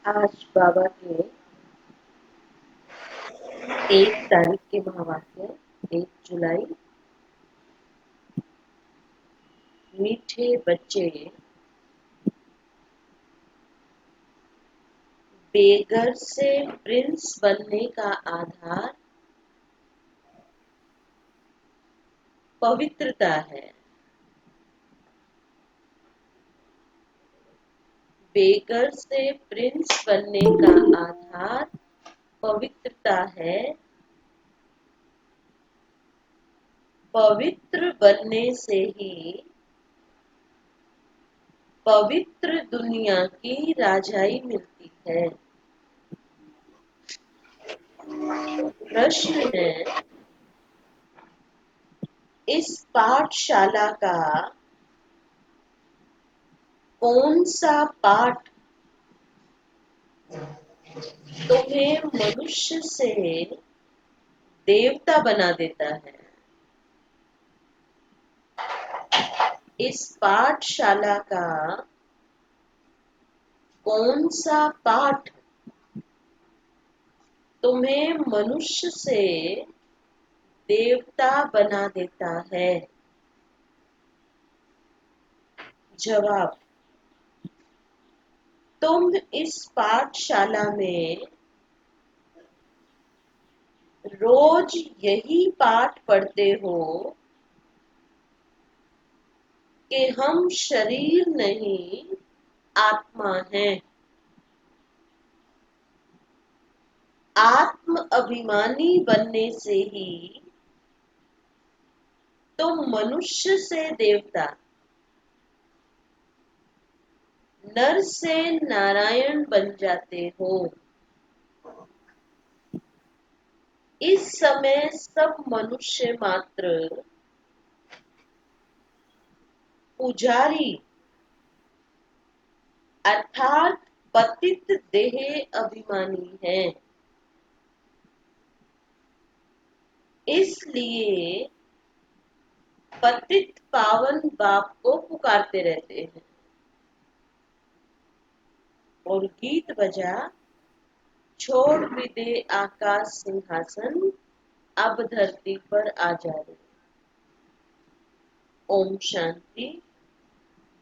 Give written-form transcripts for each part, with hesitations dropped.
आज बाबा के 1 तारीख के महावाक्य 1 जुलाई। मीठे बच्चे बेगर से प्रिंस बनने का आधार पवित्रता है। बेगर से प्रिंस बनने का आधार पवित्रता है। पवित्र बनने से ही पवित्र दुनिया की राजाई मिलती है। प्रश्न है, इस पाठशाला का कौन सा पाठ तुम्हें मनुष्य से देवता बना देता है? इस पाठशाला का कौन सा पाठ तुम्हें मनुष्य से देवता बना देता है? जवाब, तुम इस पाठशाला में रोज यही पाठ पढ़ते हो कि हम शरीर नहीं आत्मा हैं। आत्म अभिमानी बनने से ही तुम मनुष्य से देवता, नर से नारायण बन जाते हो। इस समय सब मनुष्य मात्र पुजारी अर्थात पतित देह अभिमानी हैं। इसलिए पतित पावन बाप को पुकारते रहते हैं और गीत बजा, छोड़ भी दे आकाश सिंहासन, अब धरती पर आ जा रे। ओम शांति।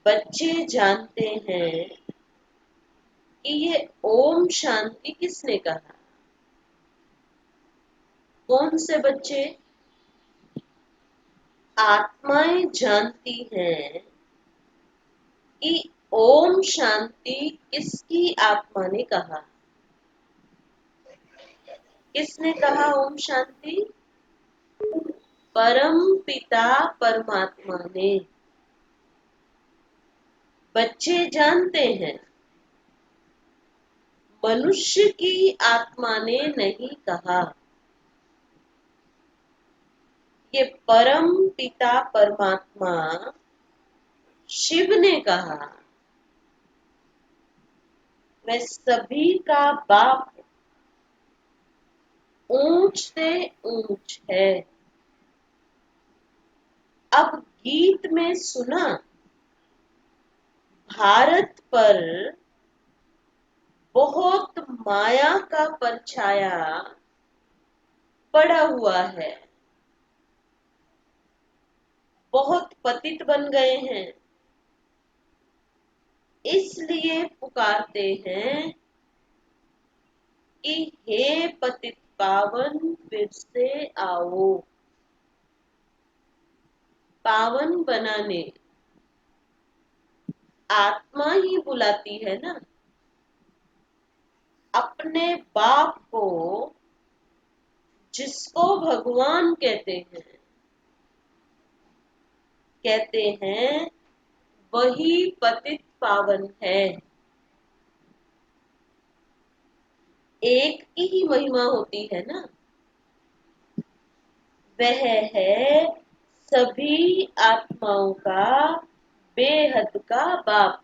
बच्चे जानते हैं कि ये ओम शांति किसने कहा? कौन से बच्चे? आत्माएं जानती हैं कि ओम शांति किसकी आत्मा ने कहा। किसने कहा ओम शांति? परम पिता परमात्मा ने। बच्चे जानते हैं, मनुष्य की आत्मा ने नहीं कहा। ये परम पिता परमात्मा शिव ने कहा। वह सभी का बाप ऊंच से ऊंच है। अब गीत में सुना, भारत पर बहुत माया का परछाया पड़ा हुआ है। बहुत पतित बन गए हैं। इसलिए पुकारते हैं कि हे पतित पावन फिर से आओ। पावन बनाने आत्मा ही बुलाती है ना। अपने बाप को जिसको भगवान कहते हैं वही पतित पावन है। एक की ही महिमा होती है ना। वह है सभी आत्माओं का बेहद का बाप।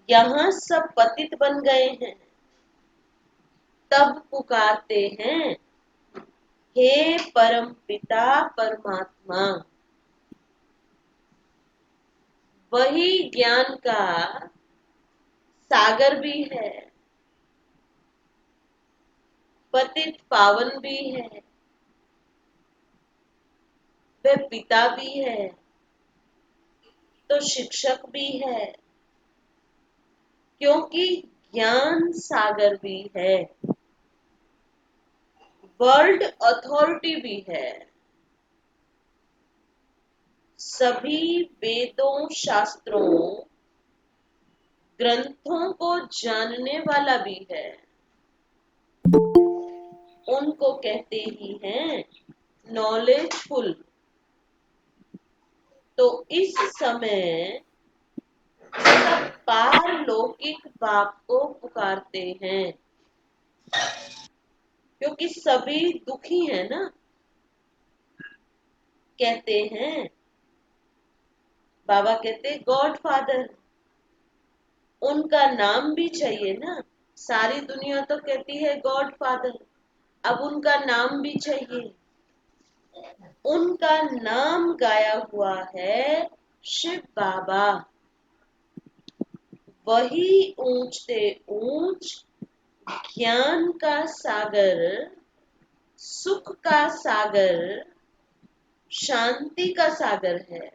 यहाँ सब पतित बन गए हैं, तब पुकारते हैं हे परम पिता परमात्मा। वही ज्ञान का सागर भी है, पतित पावन भी है, वह पिता भी है, तो शिक्षक भी है, क्योंकि ज्ञान सागर भी है, वर्ल्ड अथॉरिटी भी है, सभी वेदों शास्त्रों ग्रंथों को जानने वाला भी है। उनको कहते ही हैं नॉलेजफुल। तो इस समय सब पारलौकिक बाप को पुकारते हैं, क्योंकि सभी दुखी है ना। कहते हैं, बाबा कहते गॉड फादर, उनका नाम भी चाहिए ना। सारी दुनिया तो कहती है गॉड फादर, अब उनका नाम भी चाहिए। उनका नाम गाया हुआ है शिव बाबा। वही ऊंचते ऊंच ज्ञान का सागर, सुख का सागर, शांति का सागर है।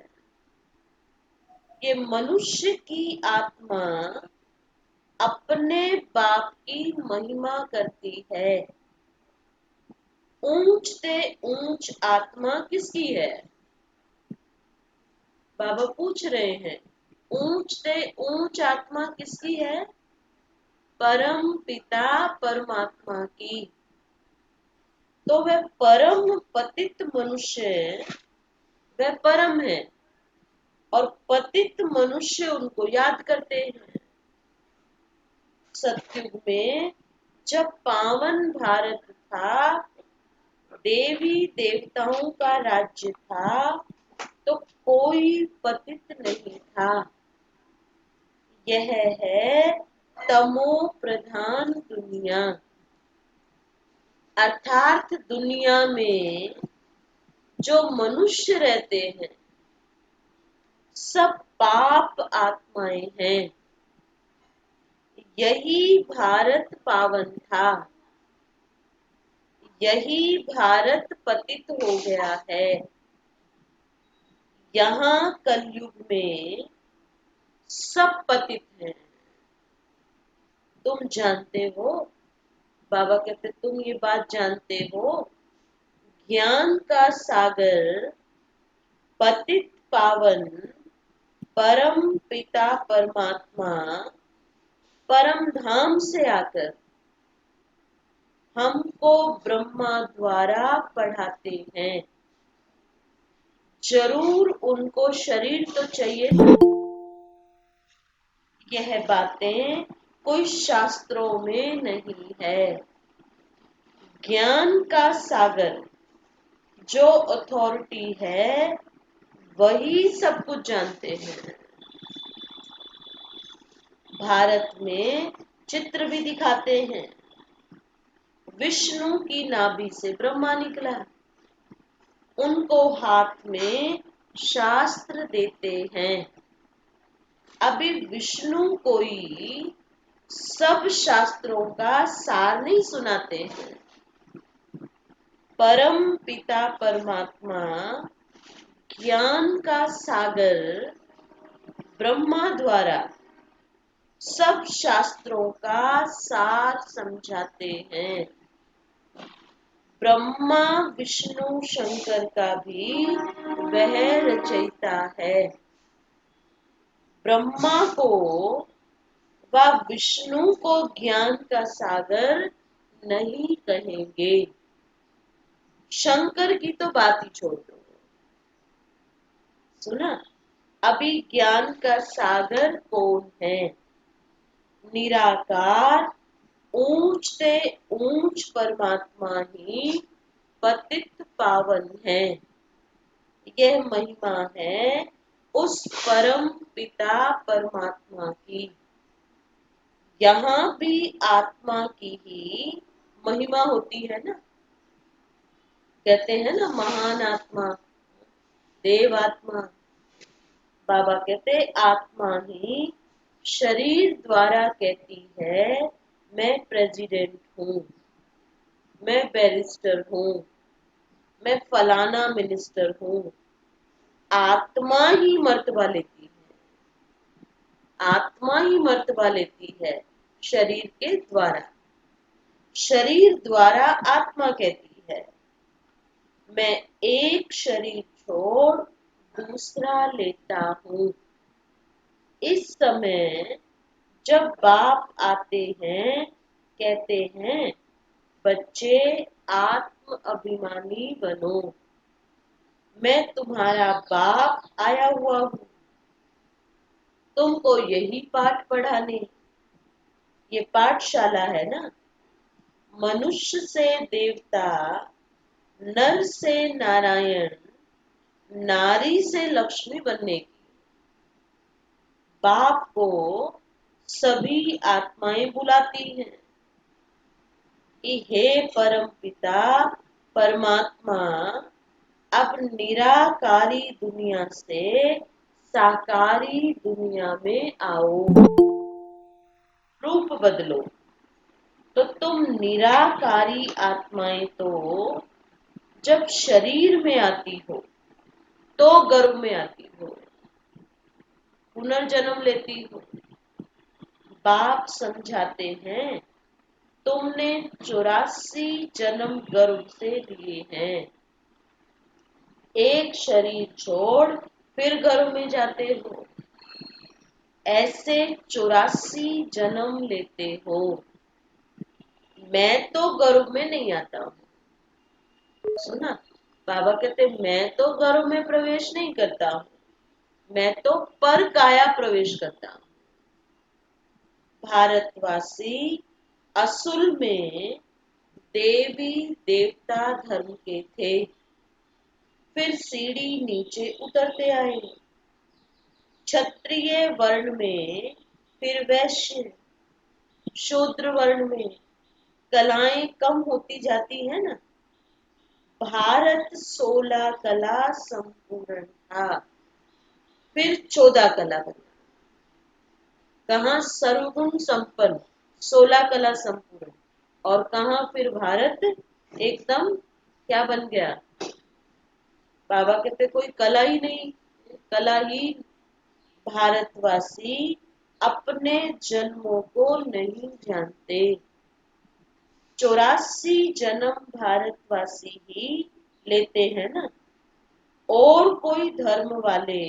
ये मनुष्य की आत्मा अपने बाप की महिमा करती है। ऊंचते ऊंच आत्मा किसकी है? बाबा पूछ रहे हैं, ऊंचते ऊंच आत्मा किसकी है? परम पिता परमात्मा की। तो वह परम पतित मनुष्य, वह परम है, और पतित मनुष्य उनको याद करते हैं। सतयुग में जब पावन भारत था, देवी देवताओं का राज्य था, तो कोई पतित नहीं था। यह है तमो प्रधान दुनिया, अर्थात दुनिया में जो मनुष्य रहते हैं सब पाप आत्माएं हैं। यही भारत पावन था, यही भारत पतित हो गया है। यहाँ कलयुग में सब पतित हैं। तुम जानते हो, बाबा कहते तुम ये बात जानते हो, ज्ञान का सागर पतित पावन परम पिता परमात्मा परम धाम से आकर हमको ब्रह्मा द्वारा पढ़ाते हैं। जरूर उनको शरीर तो चाहिए ना। यह बातें कोई शास्त्रों में नहीं है। ज्ञान का सागर जो अथॉरिटी है वही सब कुछ जानते हैं। भारत में चित्र भी दिखाते हैं, विष्णु की नाभि से ब्रह्मा निकला, उनको हाथ में शास्त्र देते हैं। अभी विष्णु कोई सब शास्त्रों का सार नहीं सुनाते हैं। परम पिता परमात्मा ज्ञान का सागर ब्रह्मा द्वारा सब शास्त्रों का सार समझाते हैं। ब्रह्मा विष्णु शंकर का भी वह रचयिता है। ब्रह्मा को व विष्णु को ज्ञान का सागर नहीं कहेंगे। शंकर की तो बात ही छोड़ दो। सुना? अभी ज्ञान का सागर कौन है? निराकार ऊंचते ऊंच परमात्मा ही पतित पावन है। यह महिमा है उस परम पिता परमात्मा की। यहाँ भी आत्मा की ही महिमा होती है ना। कहते हैं ना महान आत्मा, देव आत्मा। बाबा कहते आत्मा ही शरीर द्वारा कहती है मैं प्रेसिडेंट हूँ, मैं बैरिस्टर हूँ, मैं फलाना मिनिस्टर हूँ। आत्मा ही मर्तबा लेती है, आत्मा ही मर्तबा लेती है शरीर के द्वारा। शरीर द्वारा आत्मा कहती है मैं एक शरीर छोड़ दूसरा लेता हूँ। इस समय जब बाप आते हैं, कहते हैं बच्चे आत्म अभिमानी बनो, मैं तुम्हारा बाप आया हुआ हूँ तुमको यही पाठ पढ़ाने। ये पाठशाला है ना, मनुष्य से देवता, नर से नारायण, नारी से लक्ष्मी बनने की। बाप को सभी आत्माएं बुलाती हैं कि हे परम पिता परमात्मा, अब निराकारी दुनिया से साकारी दुनिया में आओ, रूप बदलो। तो तुम निराकारी आत्माएं तो जब शरीर में आती हो तो गर्भ में आती हो, पुनर्जन्म लेती हो। बाप समझाते हैं तुमने 84 जन्म गर्भ से लिए हैं, एक शरीर छोड़ फिर गर्भ में जाते हो, ऐसे 84 जन्म लेते हो। मैं तो गर्भ में नहीं आता हूँ। सुना, बाबा कहते मैं तो गर्भ में प्रवेश नहीं करता हूँ, मैं तो पर काया प्रवेश करता हूँ। भारतवासी असुल में देवी देवता धर्म के थे, फिर सीढ़ी नीचे उतरते आए, क्षत्रिय वर्ण में, फिर वैश्य, शूद्र वर्ण में कलाएं कम होती जाती है ना। भारत 16 कला संपूर्ण था, फिर 14 कला बना। कहाँ सर्वगुण संपन्न 16 कला संपूर्ण, और कहाँ फिर भारत एकदम क्या बन गया। बाबा कहते कोई कला ही नहीं, कला ही। भारतवासी अपने जन्मों को नहीं जानते। 84 जन्म भारतवासी ही लेते हैं ना, और कोई धर्म वाले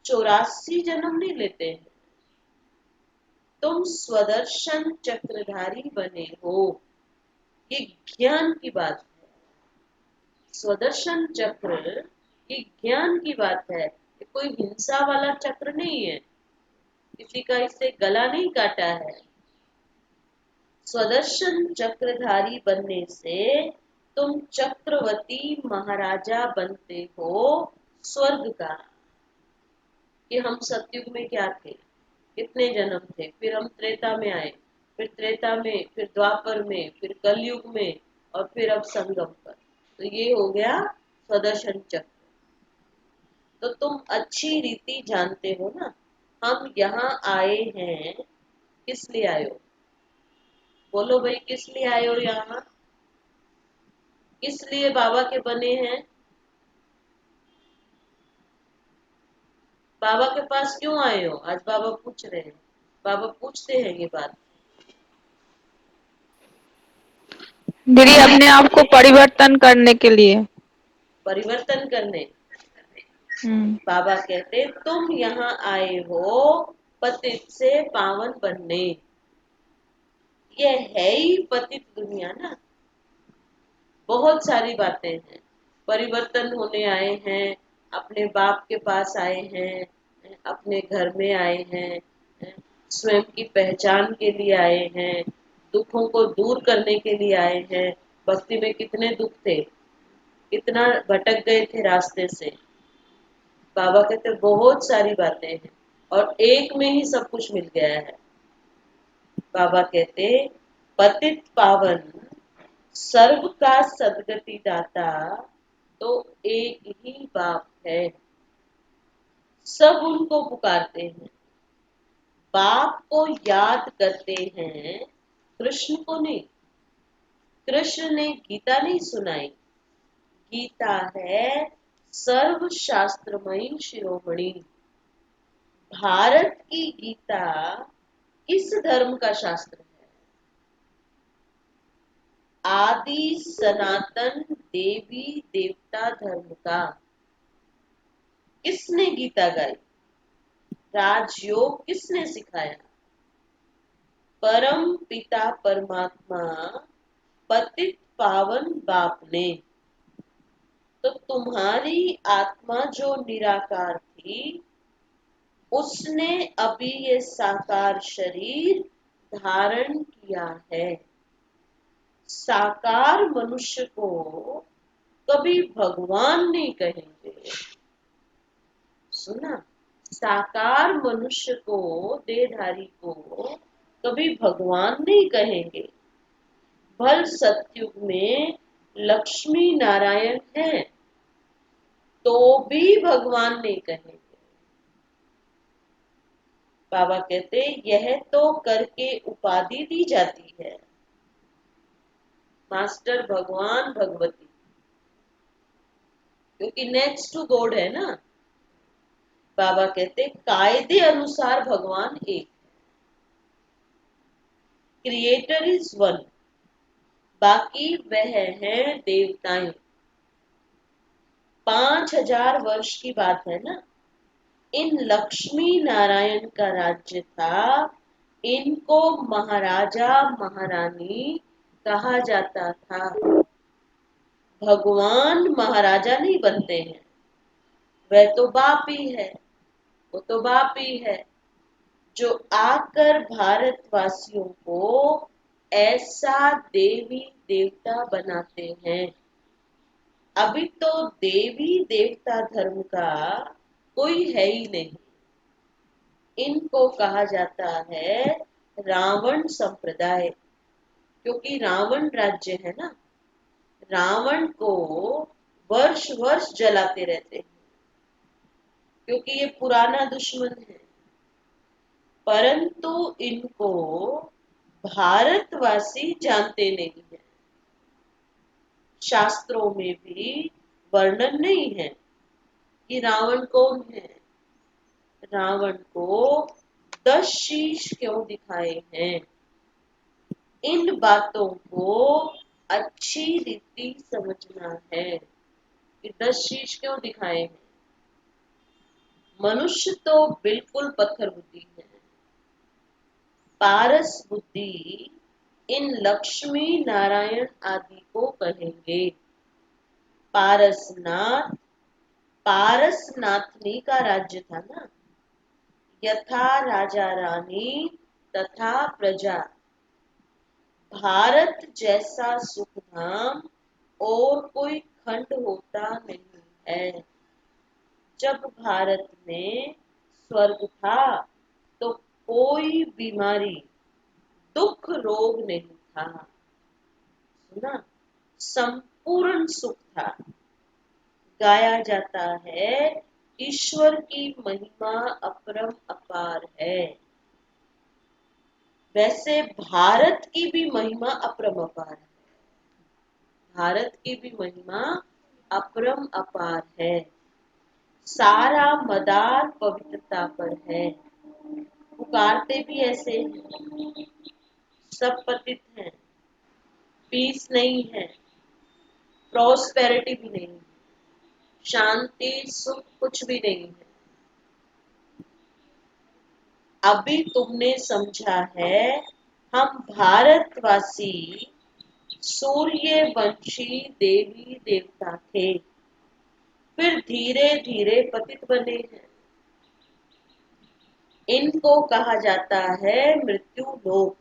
84 जन्म नहीं लेते हैं। तुम स्वदर्शन चक्रधारी बने हो, ये ज्ञान की बात है। स्वदर्शन चक्र ये ज्ञान की बात है, ये कोई हिंसा वाला चक्र नहीं है, किसी का इससे गला नहीं काटा है। स्वदर्शन चक्रधारी बनने से तुम चक्रवर्ती महाराजा बनते हो स्वर्ग का। कि हम सतयुग में क्या थे, कितने जन्म थे, फिर हम त्रेता में आए, फिर त्रेता में, फिर द्वापर में, फिर कलयुग में, और फिर अब संगम पर। तो ये हो गया स्वदर्शन चक्र। तो तुम अच्छी रीति जानते हो ना, हम यहाँ आए हैं, किस लिए आए हो? बोलो भाई, किस लिए आए हो यहाँ? किस लिए बाबा के बने हैं? बाबा के पास क्यों आए हो? आज बाबा पूछ रहे हैं, बाबा पूछते हैं ये बात। दीदी अपने आप को परिवर्तन करने के लिए। परिवर्तन करने। हम्म। बाबा कहते तुम यहाँ आए हो पतित से पावन बनने। ये है ही पतित दुनिया ना, बहुत सारी बातें हैं। परिवर्तन होने आए हैं, अपने बाप के पास आए हैं, अपने घर में आए हैं, स्वयं की पहचान के लिए आए हैं, दुखों को दूर करने के लिए आए हैं। भक्ति में कितने दुख थे, कितना भटक गए थे रास्ते से। बाबा कहते बहुत सारी बातें हैं और एक में ही सब कुछ मिल गया है। बाबा कहते पतित पावन सर्व का सदगति दाता तो एक ही बाप है। सब उनको पुकारते हैं, बाप को याद करते हैं, कृष्ण को नहीं। कृष्ण ने गीता नहीं सुनाई। गीता है सर्वशास्त्रमयी शिरोमणि। भारत की गीता किस धर्म का शास्त्र है? आदि सनातन देवी देवता धर्म का। किसने गीता गाई? राजयोग किसने सिखाया? परम पिता परमात्मा पतित पावन बाप ने। तो तुम्हारी आत्मा जो निराकार थी, उसने अभी ये साकार शरीर धारण किया है। साकार मनुष्य को कभी भगवान नहीं कहेंगे। सुना? साकार मनुष्य को, देहधारी को कभी भगवान नहीं कहेंगे। भल सतयुग में लक्ष्मी नारायण है तो भी भगवान नहीं कहेंगे। बाबा कहते यह तो करके उपाधि दी जाती है, मास्टर भगवान भगवती, क्योंकि नेक्स्ट टू गॉड है ना। बाबा कहते कायदे अनुसार भगवान एक, क्रिएटर इज वन, बाकी वह है देवताएं। 5000 वर्ष की बात है ना। इन लक्ष्मी नारायण का राज्य था। इनको महाराजा महारानी कहा जाता था। भगवान महाराजा नहीं बनते हैं, वह तो बाप ही है। वो तो बाप ही है जो आकर भारतवासियों को ऐसा देवी देवता बनाते हैं। अभी तो देवी देवता धर्म का कोई है ही नहीं। इनको कहा जाता है रावण संप्रदाय, क्योंकि रावण राज्य है ना। रावण को वर्ष वर्ष जलाते रहते हैं, क्योंकि ये पुराना दुश्मन है। परंतु इनको भारतवासी जानते नहीं है। शास्त्रों में भी वर्णन नहीं है कि रावण कौन है। रावण को 10 शीश क्यों दिखाए हैं? इन बातों को अच्छी रीति समझना है कि 10 शीश क्यों दिखाए हैं। मनुष्य तो बिल्कुल पत्थर बुद्धि है। पारस बुद्धि इन लक्ष्मी नारायण आदि को कहेंगे। पारसनाथ, पारसनाथनी का राज्य था ना। यथा राजा रानी तथा प्रजा। भारत जैसा सुखधाम और कोई खंड होता नहीं है। जब भारत में स्वर्ग था तो कोई बीमारी, दुख, रोग नहीं था। सुना? संपूर्ण सुख था। गाया जाता है ईश्वर की महिमा अपरम अपार है। वैसे भारत की भी महिमा अपरम अपार है। भारत की भी महिमा अपरम अपार है। सारा मदार पवित्रता पर है। पुकारते भी ऐसे हैं, सब पतित हैं, पीस नहीं है, प्रॉस्पेरिटी भी नहीं है, शांति सुख कुछ भी नहीं है। अभी तुमने समझा है हम भारतवासी सूर्यवंशी देवी देवता थे, फिर धीरे धीरे पतित बने हैं। इनको कहा जाता है मृत्यु लोक।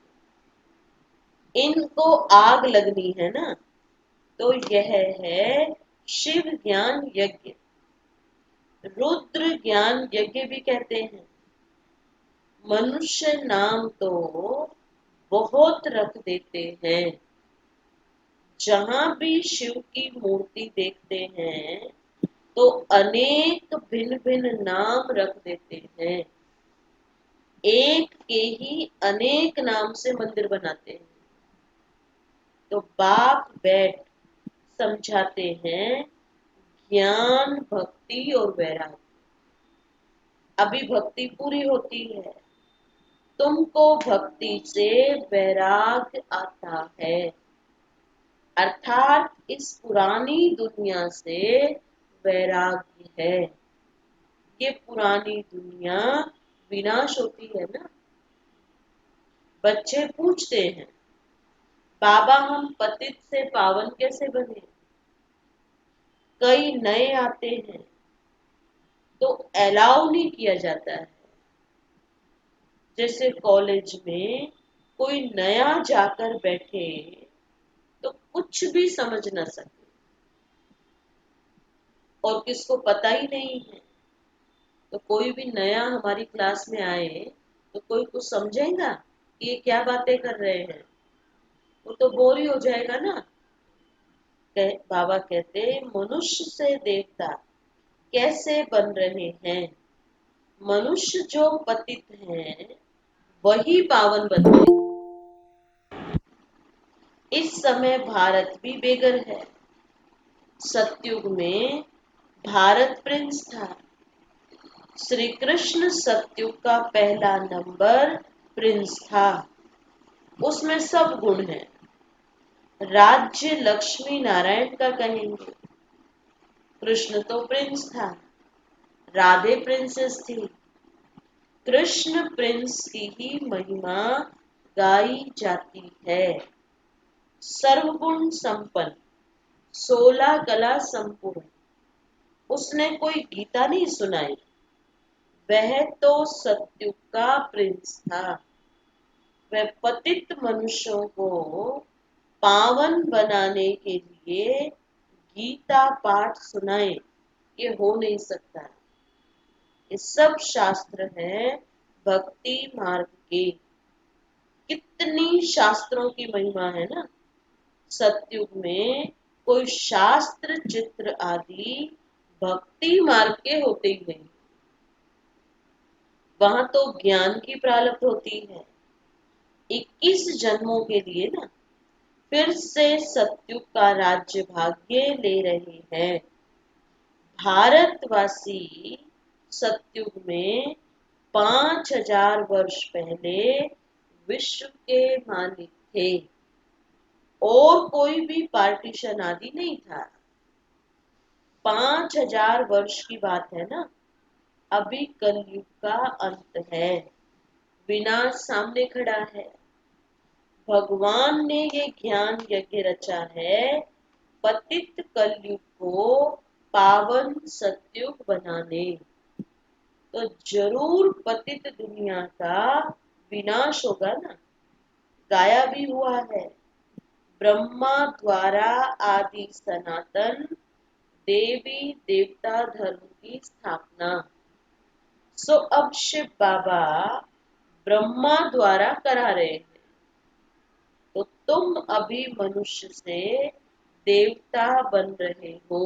इनको आग लगनी है ना, तो यह है शिव ज्ञान यज्ञ, रुद्र ज्ञान यज्ञ भी कहते हैं। मनुष्य नाम तो बहुत रख देते हैं। जहां भी शिव की मूर्ति देखते हैं तो अनेक भिन्न भिन्न नाम रख देते हैं। एक के ही अनेक नाम से मंदिर बनाते हैं। तो बाप बैठ समझाते हैं ज्ञान, भक्ति और वैराग्य। अभी भक्ति पूरी होती है, तुमको भक्ति से वैराग्य आता है, अर्थात इस पुरानी दुनिया से वैराग्य है। ये पुरानी दुनिया विनाश होती है ना। बच्चे पूछते हैं, बाबा हम पतित से पावन कैसे बने? कई नए आते हैं तो अलाउ नहीं किया जाता है। जैसे कॉलेज में कोई नया जाकर बैठे तो कुछ भी समझ ना सके और किसको पता ही नहीं है, तो कोई भी नया हमारी क्लास में आए तो कोई कुछ समझेगा कि ये क्या बातें कर रहे हैं? वो तो बोर ही हो जाएगा ना। बाबा कहते मनुष्य से देवता कैसे बन रहे हैं? मनुष्य जो पतित हैं वही पावन बनते हैं। इस समय भारत भी बेघर है। सतयुग में भारत प्रिंस था। श्री कृष्ण सतयुग का पहला नंबर प्रिंस था। उसमें सब गुण हैं। राज्य लक्ष्मी नारायण का कहेंगे। कृष्ण तो प्रिंस था, राधे प्रिंसेस थी। कृष्ण प्रिंस की ही महिमा गाई जाती है। सर्वगुण संपन्न, 16 कला संपूर्ण। उसने कोई गीता नहीं सुनाई, वह तो सत्युग का प्रिंस था। वह पतित मनुष्यों को पावन बनाने के लिए गीता पाठ सुनाए, ये हो नहीं सकता। ये सब शास्त्र हैं भक्ति मार्ग के। कितनी शास्त्रों की महिमा है ना। सतयुग में कोई शास्त्र चित्र आदि भक्ति मार्ग के होते ही नहीं। वहां तो ज्ञान की प्रारब्ध होती है। 21 जन्मों के लिए ना फिर से सतयुग का राज्य भाग्य ले रहे हैं। भारतवासी सतयुग में 5000 वर्ष पहले विश्व के मालिक थे और कोई भी पार्टीशन आदि नहीं था। 5000 वर्ष की बात है ना। अभी कलयुग का अंत है, विनाश सामने खड़ा है। भगवान ने ये ज्ञान यज्ञ रचा है पतित कलयुग को पावन सतयुग बनाने। तो जरूर पतित दुनिया का विनाश होगा ना। गाया भी हुआ है, ब्रह्मा द्वारा आदि सनातन देवी देवता धर्म की स्थापना। सो अब शिव बाबा ब्रह्मा द्वारा करा रहे हैं। तो तुम अभी मनुष्य से देवता बन रहे हो।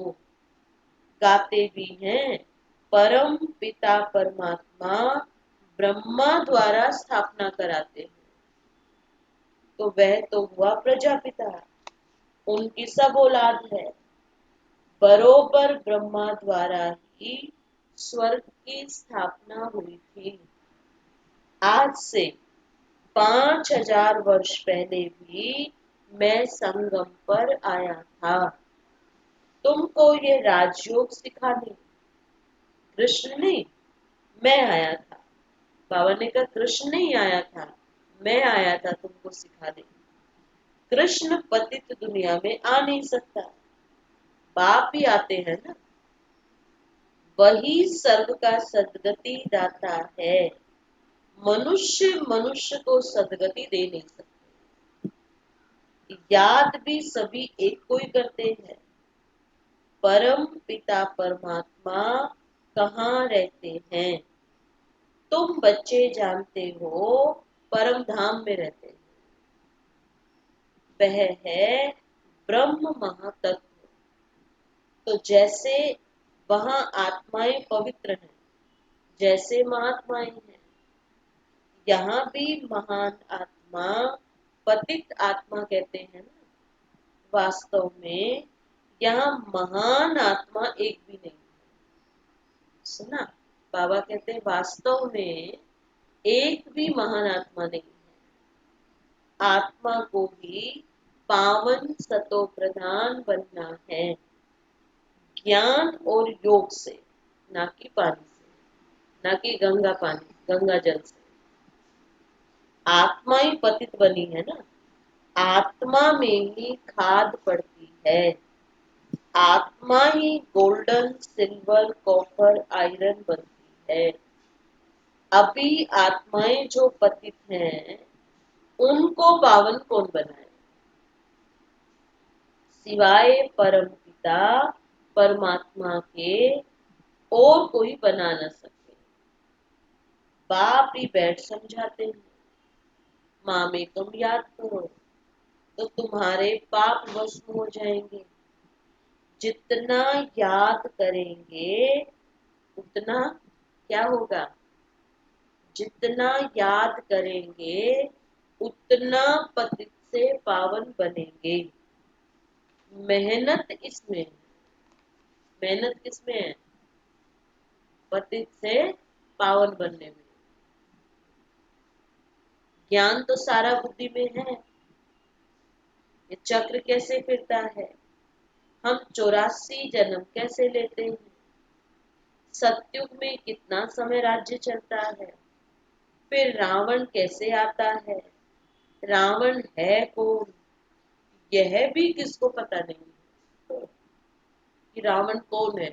गाते भी हैं, परम पिता परमात्मा ब्रह्मा द्वारा स्थापना कराते हैं। तो वह तो हुआ प्रजापिता, उनकी सब औलाद है। बरोबर ब्रह्मा द्वारा ही स्वर्ग की स्थापना हुई थी। आज से 5000 वर्ष पहले भी मैं संगम पर आया था तुमको ये राजयोग सिखाने। कृष्ण नहीं, मैं आया था। बाबा ने कहा कृष्ण नहीं आया था, मैं आया था तुमको सिखाने। कृष्ण पतित दुनिया में आ नहीं सकता, बाप ही आते हैं ना। वही सर्व का सदगति दाता है। मनुष्य मनुष्य को सदगति दे नहीं सकते। याद भी सभी एक को ही करते हैं। परम पिता परमात्मा कहाँ रहते हैं? तुम बच्चे जानते हो, परम धाम में रहते हैं। वह है ब्रह्म महातत्व। तो जैसे वहां आत्माएं पवित्र हैं, जैसे महात्माएं हैं, यहाँ भी महान आत्मा, पतित आत्मा कहते हैं ना, वास्तव में यहाँ महान आत्मा एक भी नहीं। सुना, बाबा कहते हैं वास्तव में एक भी महान आत्मा नहीं है। आत्मा को भी पावन सतो प्रधान बनना है, ज्ञान और योग से, ना कि पानी से, ना कि गंगा पानी, गंगा जल से। आत्मा ही पतित बनी है ना, आत्मा में ही खाद पड़ती है, आत्मा ही गोल्डन सिल्वर कॉपर आयरन बनती है। अभी आत्माएं जो पतित हैं उनको पावन कौन बनाए? सिवाय परम पिता परमात्मा के और कोई बना न सके। बाप ही बैठ समझाते हैं, माँ में तुम याद करो तो तुम्हारे पाप भस्म हो जाएंगे। जितना याद करेंगे उतना क्या होगा? जितना याद करेंगे उतना पतित से पावन बनेंगे। मेहनत इसमें है। मेहनत किसमें है? पतित से पावन बनने में। ज्ञान तो सारा बुद्धि में है। ये चक्र कैसे फिरता है, हम 84 जन्म कैसे लेते हैं, सतयुग में कितना समय राज्य चलता है, फिर रावण कैसे आता है, रावण है कौन, यह भी किसको पता नहीं है कि रावण कौन है।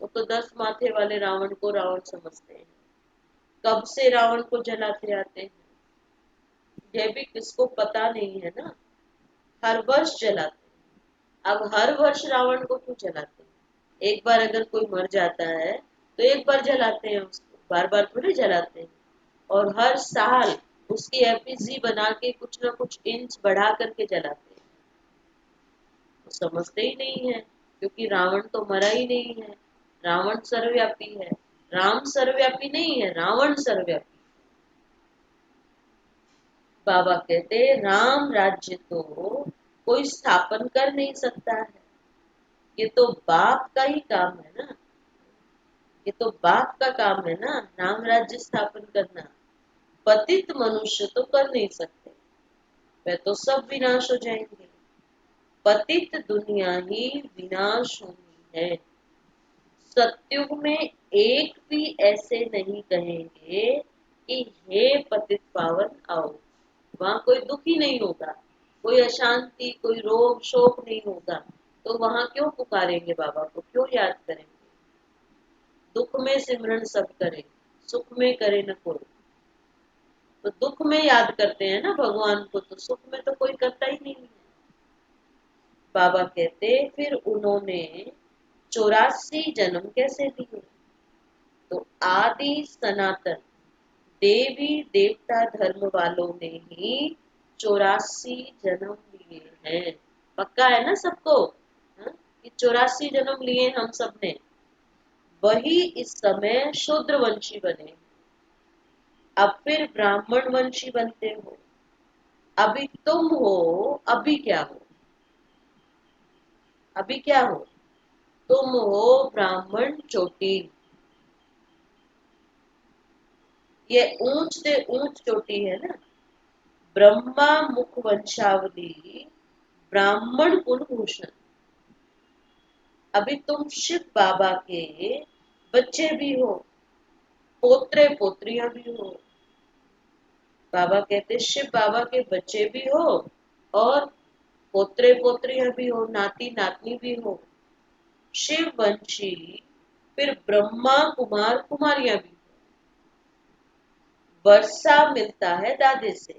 वो तो 10 माथे वाले रावण को रावण समझते हैं। कब से रावण को जलाते आते हैं, यह भी किसको पता नहीं है ना। हर वर्ष जलाते हैं। अब हर वर्ष रावण को क्यों जलाते हैं? एक बार अगर कोई मर जाता है तो एक बार जलाते हैं उसको, बार बार थोड़ी जलाते हैं। और हर साल उसकी एफिजी बना के कुछ ना कुछ इंच बढ़ा करके जलाते हैं। वो समझते ही नहीं है, क्योंकि रावण तो मरा ही नहीं है। रावण सर्वव्यापी है, राम सर्वव्यापी नहीं है, रावण सर्वव्यापी। बाबा कहते राम राज्य तो कोई स्थापन कर नहीं सकता है, ये तो बाप का ही काम है ना। ये तो बाप का काम है ना, राम राज्य स्थापन करना। पतित मनुष्य तो कर नहीं सकते, वह तो सब विनाश हो जाएंगे। पतित दुनिया ही विनाश होनी है। सतयुग में एक भी ऐसे नहीं कहेंगे कि हे पतित पावन आओ। वहां कोई दुख ही नहीं होगा, कोई अशांति, कोई रोग शोक नहीं होगा। तो वहां क्यों पुकारेंगे बाबा को, क्यों याद करेंगे? दुख में सिमरन सब करे, सुख में करे न कोई। तो दुख में याद करते हैं ना भगवान को, तो सुख में तो कोई करता ही नहीं है। बाबा कहते फिर उन्होंने 84 जन्म कैसे लिए? तो आदि सनातन देवी देवता धर्म वालों ने ही 84 जन्म लिए हैं। पक्का है ना सबको, हाँ? कि 84 जन्म लिए हम सब ने। वही इस समय शूद्र वंशी बने, अब फिर ब्राह्मण वंशी बनते हो। अभी तुम हो, अभी क्या हो? अभी क्या हो? तुम हो ब्राह्मण चोटी। ये ऊंच से ऊंच चोटी है ना। ब्रह्मा मुख वंशावली, ब्राह्मण कुल भूषण। अभी तुम शिव बाबा के बच्चे भी हो, पोत्रे पोत्रियां भी हो। बाबा कहते शिव बाबा के बच्चे भी हो और पोत्रे पोत्रियां भी हो, नाती नातनी भी हो। शिव वंशी, फिर ब्रह्मा कुमार कुमारियां भी। वर्षा मिलता है दादे से।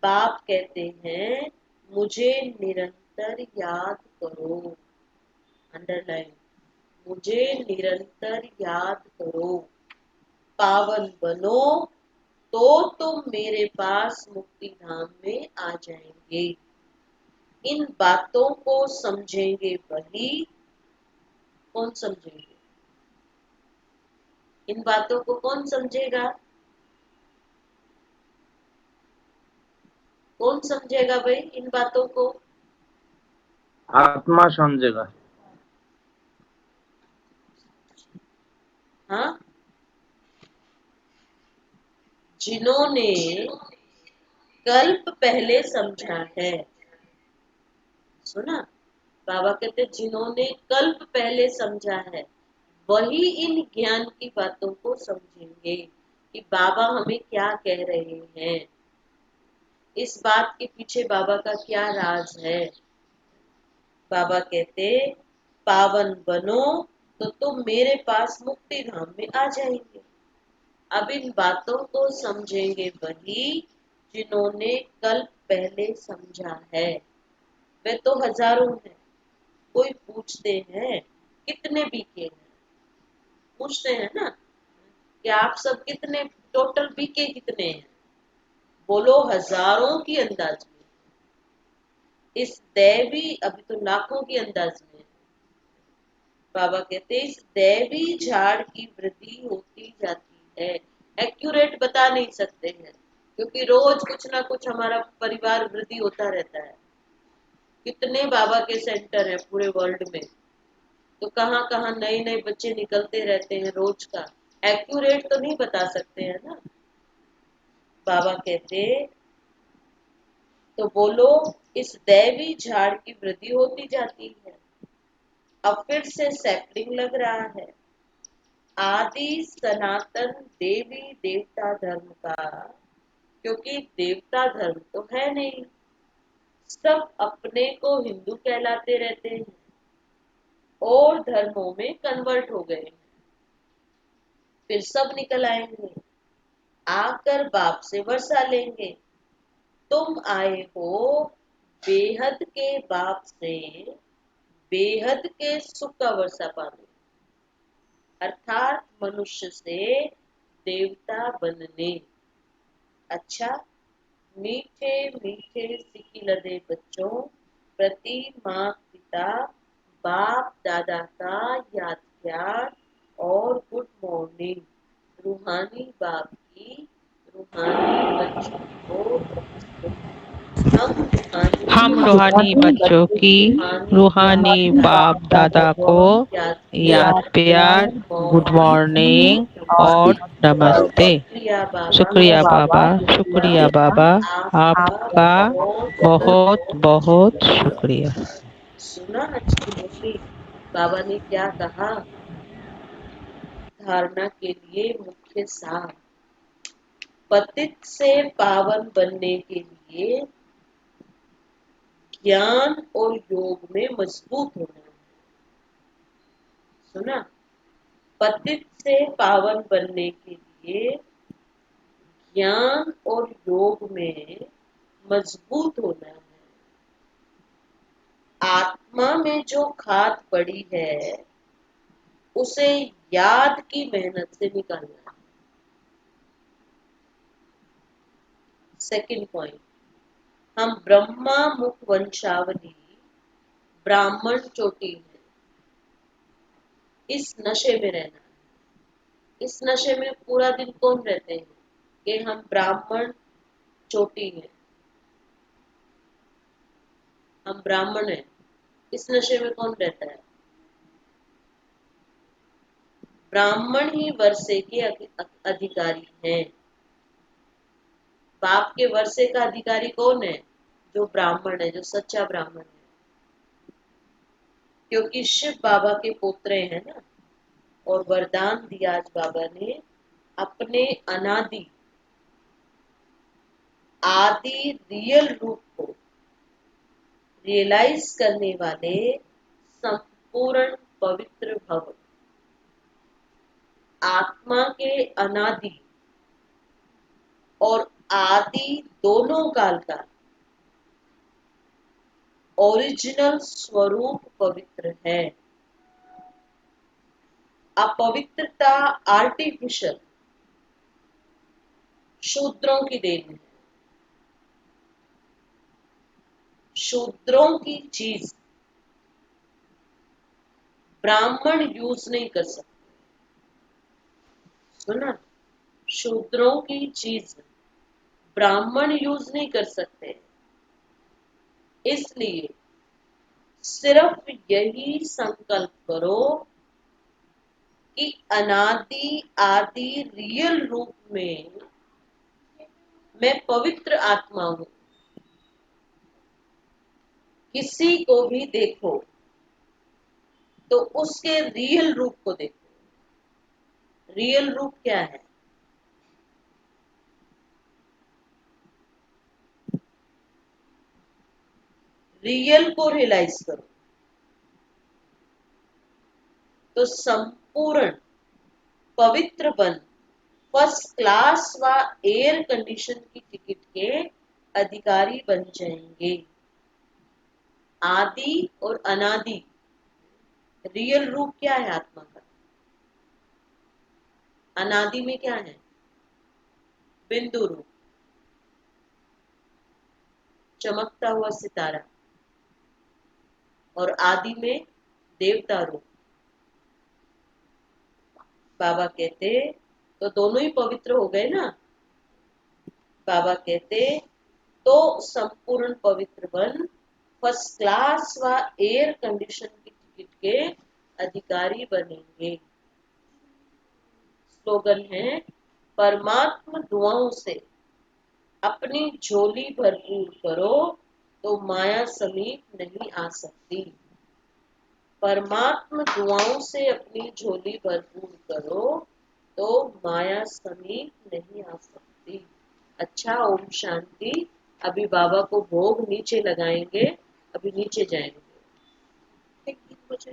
बाप कहते हैं मुझे निरंतर याद करो, अंडरलाइन, मुझे निरंतर याद करो, पावन बनो तो तुम मेरे पास मुक्ति धाम में आ जाएंगे। इन बातों को समझेंगे वही, कौन समझेंगे? इन बातों को कौन समझेगा? कौन समझेगा भाई इन बातों को? आत्मा समझेगा। हाँ, जिन्होंने कल्प पहले समझा है। सुना, बाबा कहते जिन्होंने कल्प पहले समझा है वही इन ज्ञान की बातों को समझेंगे कि बाबा हमें क्या कह रहे हैं, इस बात के पीछे बाबा का क्या राज है। बाबा कहते पावन बनो तो तुम मेरे पास मुक्ति धाम में आ जाएंगे। अब इन बातों को समझेंगे वही जिन्होंने कल पहले समझा है। वे तो हजारों हैं। कोई पूछते हैं कितने बीके हैं, पूछते हैं ना कि आप सब कितने, टोटल बीके कितने हैं, बोलो हजारों की अंदाज में। इस दैवी, अभी तो लाखों की अंदाज में। बाबा कहते हैं इस दैवी झाड़ की वृद्धि होती जाती है। एक्यूरेट बता नहीं सकते हैं क्योंकि रोज कुछ ना कुछ हमारा परिवार वृद्धि होता रहता है। कितने बाबा के सेंटर है पूरे वर्ल्ड में, तो कहाँ कहाँ नए नए बच्चे निकलते रहते हैं रोज का। एक्यूरेट तो नहीं बता सकते हैं ना। बाबा कहते तो बोलो इस दैवी झाड़ की वृद्धि होती जाती है। अब फिर से सैपलिंग लग रहा है। आदि सनातन देवी देवता धर्म का, क्योंकि देवता धर्म तो है नहीं, सब अपने को हिंदू कहलाते रहते हैं और धर्मों में कन्वर्ट हो गए हैं। फिर सब निकल आएंगे, आकर बाप से वर्षा लेंगे। तुम आए हो बेहद के बाप से बेहद के सुख का वर्षा पाने, अर्थात मनुष्य से देवता बनने। अच्छा, मीठे मीठे सिकिलदे बच्चों प्रति माँ पिता बाप दादा का याद प्यार और गुड मॉर्निंग। रूहानी बाप की रूहानी बच्चों को नमस्ते। हम रूहानी बच्चों की रूहानी बाप दादा को याद प्यार, गुड मॉर्निंग और नमस्ते। शुक्रिया बाबा, शुक्रिया बाबा, शुक्रिया बाबा, आपका बहुत बहुत शुक्रिया। सुना अच्छी होगी बाबा ने क्या कहा। धारणा के लिए मुख्य सार, पतित से पावन बनने के लिए ज्ञान और योग में मजबूत होना है। सुना, पतित से पावन बनने के लिए ज्ञान और योग में मजबूत होना है। आत्मा में जो खाद पड़ी है उसे याद की मेहनत से निकालना है। सेकंड पॉइंट, हम ब्रह्मा मुख वंशावली ब्राह्मण चोटी है, इस नशे में रहना है। इस नशे में पूरा दिन कौन रहते हैं कि हम ब्राह्मण चोटी हैं, हम ब्राह्मण हैं। इस नशे में कौन रहता है? ब्राह्मण ही वर्षे के अधिकारी हैं। बाप के वर्षे का अधिकारी कौन है? जो ब्राह्मण है, जो सच्चा ब्राह्मण है। क्योंकि शिव बाबा के पोत्रे हैं ना, और वरदान दिया आज बाबा ने अपने अनादि आदि रियल रूप को रियलाइज करने वाले संपूर्ण पवित्र भव, आत्मा के अनादि और आदि दोनों काल का ओरिजिनल स्वरूप पवित्र है। अपवित्रता आर्टिफिशियल शूद्रों की देन है। शूद्रों की चीज ब्राह्मण यूज नहीं कर सकते। सुना, शूद्रों की चीज ब्राह्मण यूज नहीं कर सकते। इसलिए सिर्फ यही संकल्प करो कि अनादि आदि रियल रूप में मैं पवित्र आत्मा हूं। किसी को भी देखो तो उसके रियल रूप को देखो। रियल रूप क्या है? रियल को रियलाइज करो तो संपूर्ण पवित्र बन फर्स्ट क्लास व एयर कंडीशन की टिकट के अधिकारी बन जाएंगे। आदि और अनादि रियल रूप क्या है आत्मा का? अनादि में क्या है? बिंदु रूप, चमकता हुआ सितारा। और आदि में देवता रूप। बाबा कहते तो दोनों ही पवित्र हो गए ना। बाबा कहते तो संपूर्ण पवित्र बन फर्स्ट क्लास व एयर कंडीशन की टिकट के अधिकारी बनेंगे। स्लोगन है, परमात्मा दुआओं से अपनी झोली भरपूर करो तो माया समीप नहीं आ सकती। परमात्मा दुआओं से अपनी झोली भरपूर करो तो माया समीप नहीं आ सकती। अच्छा, ओम शांति। अभी बाबा को भोग नीचे लगाएंगे, अभी नीचे जाएंगे। ठीक 3 बजे।